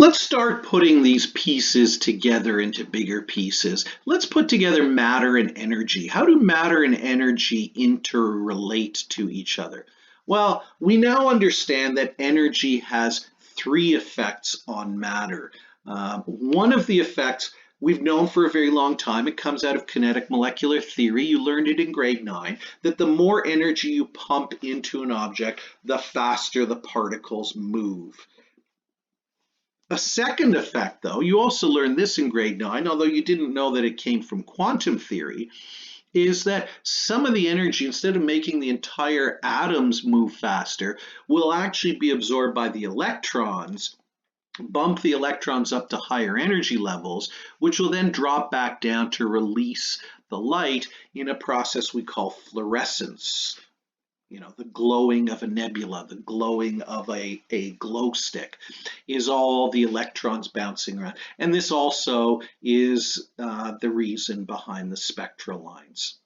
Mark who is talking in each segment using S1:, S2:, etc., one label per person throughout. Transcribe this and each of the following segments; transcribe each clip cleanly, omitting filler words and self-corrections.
S1: Let's start putting these pieces together into bigger pieces. Let's put together matter and energy. How do matter and energy interrelate to each other? Well, we now understand that energy has three effects on matter. One of the effects we've known for a very long time, it comes out of kinetic molecular theory. You learned it in grade 9, that the more energy you pump into an object, the faster the particles move. A second effect, though, you also learned this in grade 9, although you didn't know that it came from quantum theory, is that some of the energy, instead of making the entire atoms move faster, will actually be absorbed by the electrons, bump the electrons up to higher energy levels, which will then drop back down to release the light in a process we call fluorescence. The glowing of a nebula, the glowing of a glow stick is all the electrons bouncing around. And this also is the reason behind the spectral lines.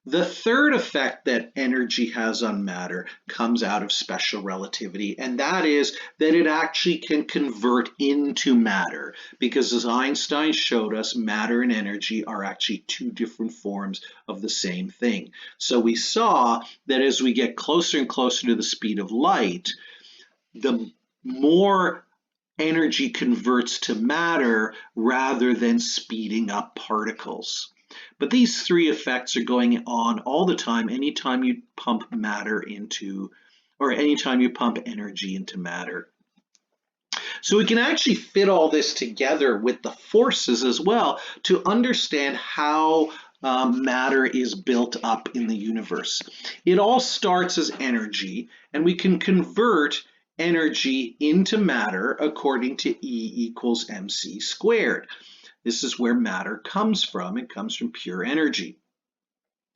S1: The third effect that energy has on matter comes out of special relativity, and that is that it actually can convert into matter, because as Einstein showed us, matter and energy are actually two different forms of the same thing. So we saw that as we get closer and closer to the speed of light, the more energy converts to matter rather than speeding up particles. But these three effects are going on all the time anytime you pump matter into, or anytime you pump energy into matter. So we can actually fit all this together with the forces as well to understand how matter is built up in the universe. It all starts as energy, and we can convert energy into matter according to E equals mc squared. This is where matter comes from. It comes from pure energy.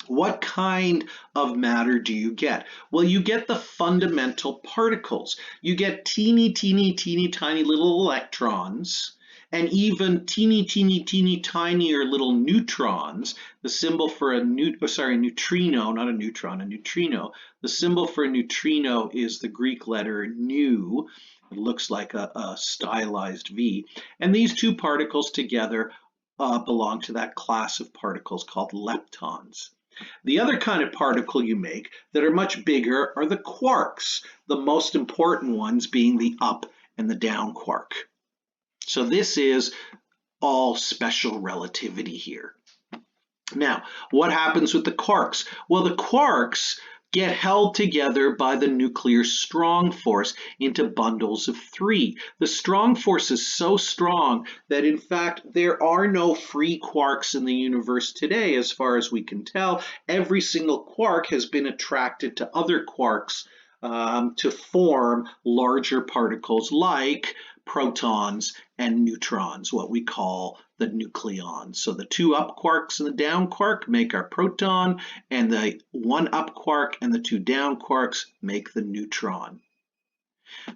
S1: What kind of matter do you get? Well, you get the fundamental particles. You get teeny, teeny, teeny, tiny little electrons, and even teeny, teeny, teeny, tinier little neutrons. The symbol for a neutrino, not a neutron, a neutrino. The symbol for a neutrino is the Greek letter nu. It looks like a stylized V. And these two particles together belong to that class of particles called leptons. The other kind of particle you make that are much bigger are the quarks, the most important ones being the up and the down quark. So this is all special relativity here. Now, what happens with the quarks? Well, the quarks get held together by the nuclear strong force into bundles of 3. The strong force is so strong that in fact there are no free quarks in the universe today as far as we can tell. Every single quark has been attracted to other quarks to form larger particles like protons and neutrons, what we call the nucleons. So the 2 up quarks and the down quark make our proton, and the 1 up quark and the 2 down quarks make the neutron.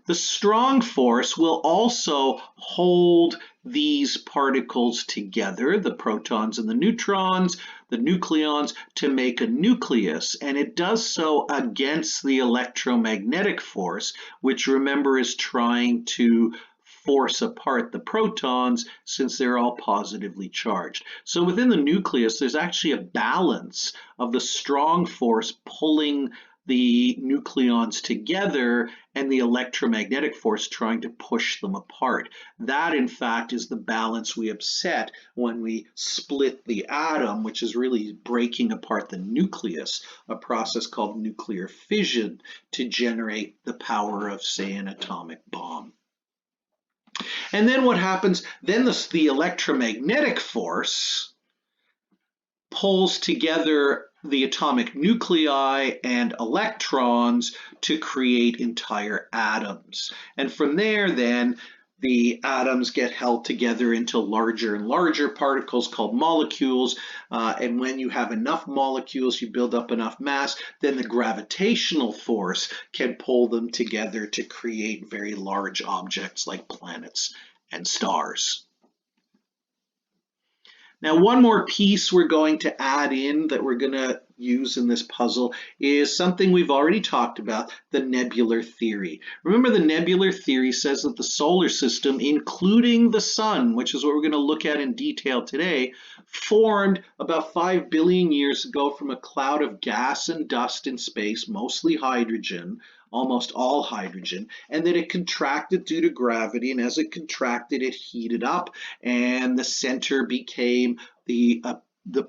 S1: The strong force will also hold these particles together, the protons and the neutrons, the nucleons, to make a nucleus, and it does so against the electromagnetic force, which remember is trying to force apart the protons since they're all positively charged. So within the nucleus, there's actually a balance of the strong force pulling the nucleons together and the electromagnetic force trying to push them apart. That, in fact, is the balance we upset when we split the atom, which is really breaking apart the nucleus, a process called nuclear fission to generate the power of, say, an atomic bomb. And then what happens? Then the electromagnetic force pulls together the atomic nuclei and electrons to create entire atoms. And from there, then, the atoms get held together into larger and larger particles called molecules. And when you have enough molecules, you build up enough mass, then the gravitational force can pull them together to create very large objects like planets and stars. Now, one more piece we're going to add in that we're going to use in this puzzle is something we've already talked about, the nebular theory. Remember, the nebular theory says that the solar system, including the sun, which is what we're going to look at in detail today, formed about 5 billion years ago from a cloud of gas and dust in space, mostly hydrogen, almost all hydrogen, and that it contracted due to gravity, and as it contracted, it heated up, and the center became the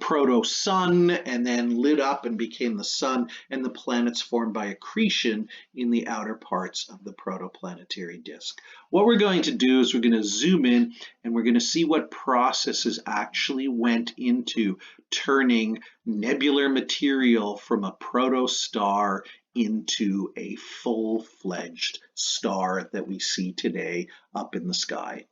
S1: proto-sun, and then lit up and became the sun, and the planets formed by accretion in the outer parts of the protoplanetary disk. What we're going to do is we're going to zoom in and we're going to see what processes actually went into turning nebular material from a protostar into a full-fledged star that we see today up in the sky.